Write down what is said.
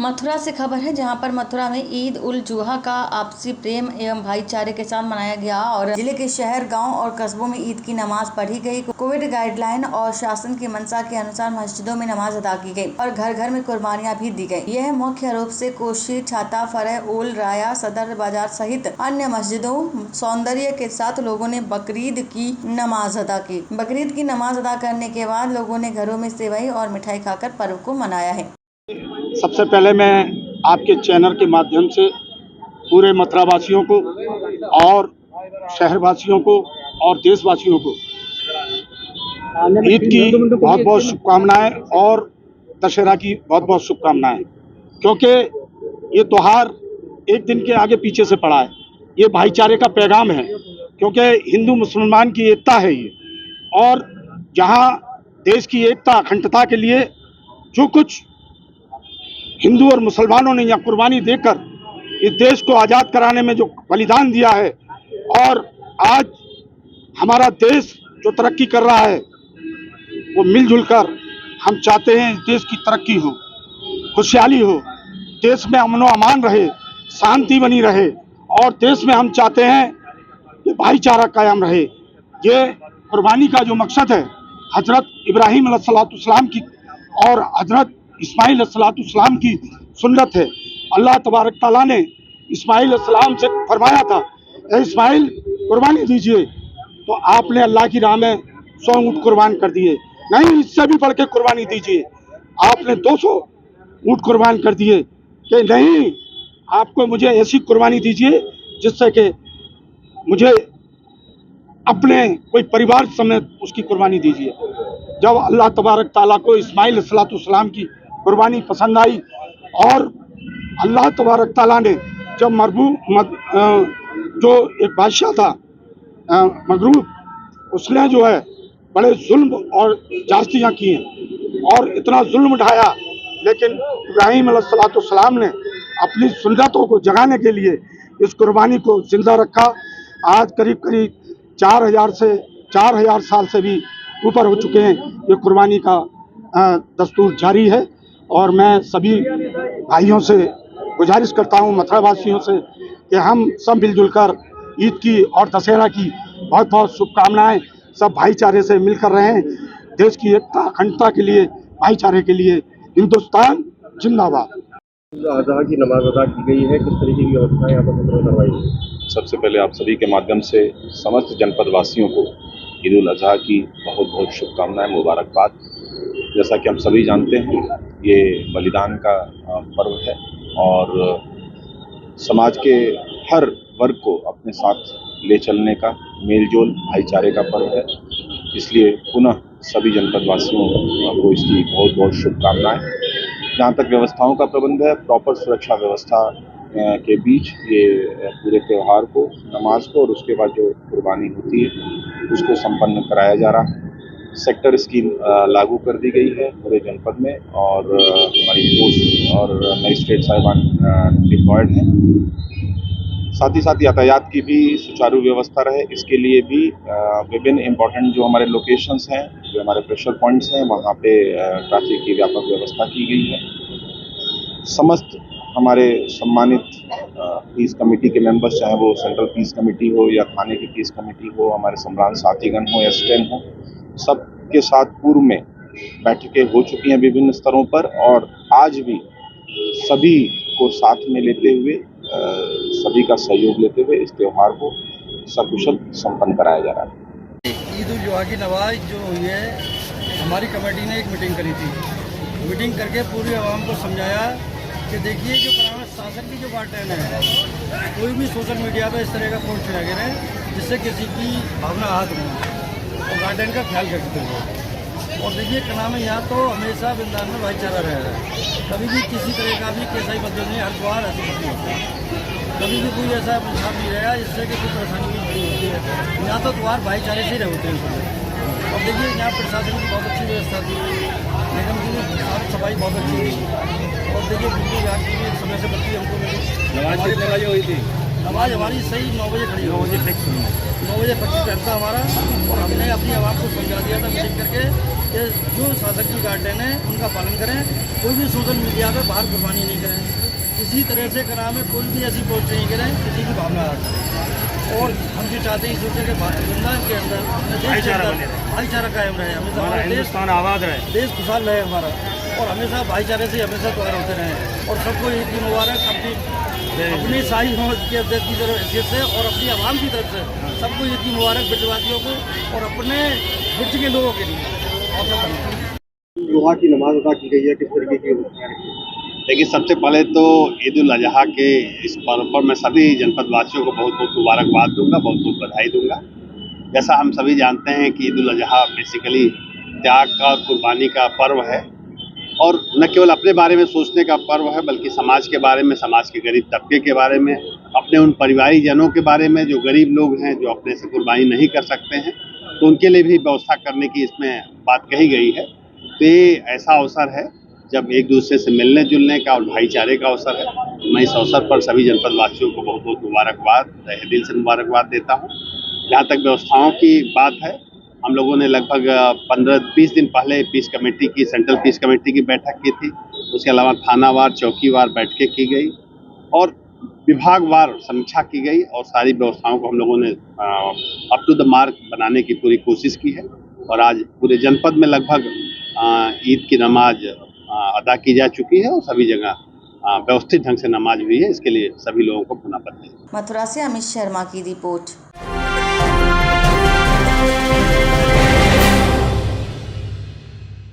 मथुरा से खबर है, जहां पर मथुरा में ईद उल जुहा का आपसी प्रेम एवं भाईचारे के साथ मनाया गया और जिले के शहर, गांव और कस्बों में ईद की नमाज पढ़ी गई। कोविड गाइडलाइन और शासन की मंशा के अनुसार मस्जिदों में नमाज अदा की गई और घर घर में कुर्बानियां भी दी गई। यह मुख्य रूप से कोशी, छाता, फरह, ओल, राया, सदर बाजार सहित अन्य मस्जिदों सौंदर्य के साथ लोगों ने बकरीद की नमाज अदा की। बकरीद की नमाज अदा करने के बाद लोगों ने घरों में सेवई और मिठाई खाकर पर्व को मनाया है। सबसे पहले मैं आपके चैनल के माध्यम से पूरे मथुरावासियों को और शहरवासियों को और देशवासियों को ईद की बहुत बहुत शुभकामनाएं और दशहरा की बहुत बहुत शुभकामनाएं, क्योंकि ये त्योहार एक दिन के आगे पीछे से पड़ा है। ये भाईचारे का पैगाम है, क्योंकि हिंदू मुसलमान की एकता है ये, और जहां देश की एकता अखंडता के लिए जो कुछ हिंदू और मुसलमानों ने यहाँ कुर्बानी देकर इस देश को आज़ाद कराने में जो बलिदान दिया है, और आज हमारा देश जो तरक्की कर रहा है, वो मिलजुल कर हम चाहते हैं इस देश की तरक्की हो, खुशहाली हो, देश में अमन व अमान रहे, शांति बनी रहे, और देश में हम चाहते हैं कि भाईचारा कायम रहे। ये कुर्बानी का जो मकसद है, हजरत इब्राहीम अलैहिस्सलाम की और हजरत इस्माइल अलैहिस्सलाम की सुन्नत है। अल्लाह तबारक ताला ने इस्माइल अलैहिस्सलाम से फरमाया था, ए इस्माइल कुर्बानी दीजिए, तो आपने अल्लाह की राह में 100 ऊँट कुर्बान कर दिए। नहीं, इससे भी बढ़ के कुर्बानी दीजिए, आपने 200 ऊँट कुर्बान कर दिए। कि नहीं, आपको मुझे ऐसी कुर्बानी दीजिए जिससे कि मुझे अपने कोई परिवार समेत उसकी कुर्बानी दीजिए। जब अल्लाह तबारक ताला को इस्माइल अलैहिस्सलाम की कुर्बानी पसंद आई, और अल्लाह तबारक ताला ने जब जो एक बादशाह था मगरूब, उसने जो है बड़े जुल्म और जास्तियाँ की हैं और इतना जुल्म ढाया, लेकिन इब्राहीम अलैहिस्सलाम ने अपनी सुन्नतों को जगाने के लिए इस कुर्बानी को जिंदा रखा। आज करीब करीब 4000 साल से भी ऊपर हो चुके हैं। ये कुर्बानी का दस्तूर जारी है, और मैं सभी भाइयों से गुजारिश करता हूँ, मथुरावासियों से, कि हम सब मिलजुल कर ईद की और दशहरा की बहुत बहुत शुभकामनाएं सब भाईचारे से मिलकर रहें। देश की एकता अखंडता के लिए, भाईचारे के लिए हिंदुस्तान जिंदाबाद। अज़हा की नमाज अदा की गई है, किस तरीके की व्यवस्था यहाँ पर करवाई है? सबसे पहले आप सभी के माध्यम से समस्त जनपद वासियों को ईद उल अज़हा की बहुत बहुत शुभकामनाएं, मुबारकबाद। जैसा कि हम सभी जानते हैं, ये बलिदान का पर्व है और समाज के हर वर्ग को अपने साथ ले चलने का, मेलजोल भाईचारे का पर्व है। इसलिए पुनः सभी जनपद वासियों को इसकी बहुत बहुत शुभकामनाएं। जहाँ तक व्यवस्थाओं का प्रबंध है, प्रॉपर सुरक्षा व्यवस्था के बीच ये पूरे त्यौहार को, नमाज को और उसके बाद जो कुर्बानी होती है उसको संपन्न कराया जा रहा है। सेक्टर स्कीम लागू कर दी गई है पूरे जनपद में, और हमारी फोर्स और मजिस्ट्रेट साहिबान डिप्लॉयड हैं। साथ ही साथ यातायात की भी सुचारू व्यवस्था रहे, इसके लिए भी विभिन्न इम्पोर्टेंट जो हमारे लोकेशंस हैं, जो हमारे प्रेशर पॉइंट्स हैं, वहाँ पे ट्रैफिक की व्यापक व्यवस्था की गई है। समस्त हमारे सम्मानित पीस कमेटी के मेंबर्स, चाहे वो सेंट्रल पीस कमेटी हो या थाने की पीस कमेटी हो, हमारे सम्राट साथीगण हो या स्टेन हो, सबके साथ पूर्व में बैठकें हो चुकी हैं विभिन्न स्तरों पर, और आज भी सभी को साथ में लेते हुए, सभी का सहयोग लेते हुए इस त्यौहार को सकुशल संपन्न कराया जा रहा है। ईद उल जुहा की नमाज जो हुई है, हमारी कमेटी ने एक मीटिंग करी थी। मीटिंग करके पूरी आवाम को समझाया कि देखिए, जो कराना शासन की जो गाइडलाइन है, कोई भी सोशल मीडिया पर इस तरह का पोस्ट ना करें जिससे किसी की भावना आहत हो, और गाइडलाइन का ख्याल रखते हुए। और देखिए, क्या नाम है, यहाँ तो हमेशा वृंदावन में भाईचारा रहा है। कभी भी किसी तरह का भी कैसा ही मदद नहीं, हर द्वार ऐसी कुछ नहीं होता है। कभी भी कोई ऐसा मुद्दा नहीं रहा जिससे कि कोई परेशानी भी नहीं होती है। यहाँ तो द्वार भाईचारे से ही रहते हैं। अब देखिए, यहाँ प्रशासन की बहुत अच्छी व्यवस्था थी, निगम की भी साफ सफाई बहुत अच्छी थी, और देखिए बिजली विभाग की भी समय से बत्ती हमको मिली। नमाज कितने बजे हुई थी? नमाज हमारी सही 9 बजे खड़ी, 9 बजे फिक्स, 9 बजे 25 टाइम था हमारा, और हमने अपनी आवाम को समझा दिया था मीटिंग करके कि जो शासक की गाइडलाइन है उनका पालन करें, कोई भी सोशल मीडिया पे बाहर कुर्बानी नहीं करें, किसी तरह से कराम में कोई भी ऐसी पोस्ट नहीं करें किसी की भावना आ सके। और हम भी चाहते हैं इस दूसरे के वृंदावन के अंदर भाईचारा कायम रहे, हमेशा हमारा हिंदुस्तान आबाद रहे, देश खुशहाल रहे हमारा, और हमेशा भाईचारे से हमेशा त्योहार होते रहें। और सबको ईद की मुबारक अपनी शाही समाज के अध्यक्ष की तरफ हैसियत से और अपनी आवाम की तरफ से सबको ईद की मुबारक ब्रजवासियों को और अपने ब्रज के लोगों के लिए। और जुहा की नमाज अदा की गई है, किस तरीके की व्यवस्था है? देखिए, सबसे पहले तो ईद उल अजहा के इस पर्व पर मैं सभी जनपद वासियों को बहुत बहुत मुबारकबाद दूंगा, बहुत बहुत बधाई दूंगा। जैसा हम सभी जानते हैं कि ईद उल अजहा बेसिकली त्याग का और कुर्बानी का पर्व है, और न केवल अपने बारे में सोचने का पर्व है बल्कि समाज के बारे में, समाज के गरीब तबके के बारे में, अपने उन परिवारी जनों के बारे में जो गरीब लोग हैं, जो अपने से कुर्बानी नहीं कर सकते हैं, तो उनके लिए भी व्यवस्था करने की इसमें बात कही गई है। तो ये ऐसा अवसर है जब एक दूसरे से मिलने जुलने का और भाईचारे का अवसर है। मैं इस अवसर पर सभी जनपद वासियों को बहुत बहुत मुबारकबाद, तहे दिल से मुबारकबाद देता हूँ। जहाँ तक व्यवस्थाओं की बात है, हम लोगों ने लगभग 15-20 दिन पहले पीस कमेटी की, सेंट्रल पीस कमेटी की बैठक की थी। उसके अलावा थानावार, चौकीवार बैठकें की गई और विभागवार समीक्षा की गई, और सारी व्यवस्थाओं को हम लोगों ने अप टू द मार्क बनाने की पूरी कोशिश की है। और आज पूरे जनपद में लगभग ईद की नमाज अदा की जा चुकी है और सभी जगह व्यवस्थित ढंग से नमाज हुई है। इसके लिए सभी लोगों को पुनः बधाई। मथुरा से अमित शर्मा की रिपोर्ट।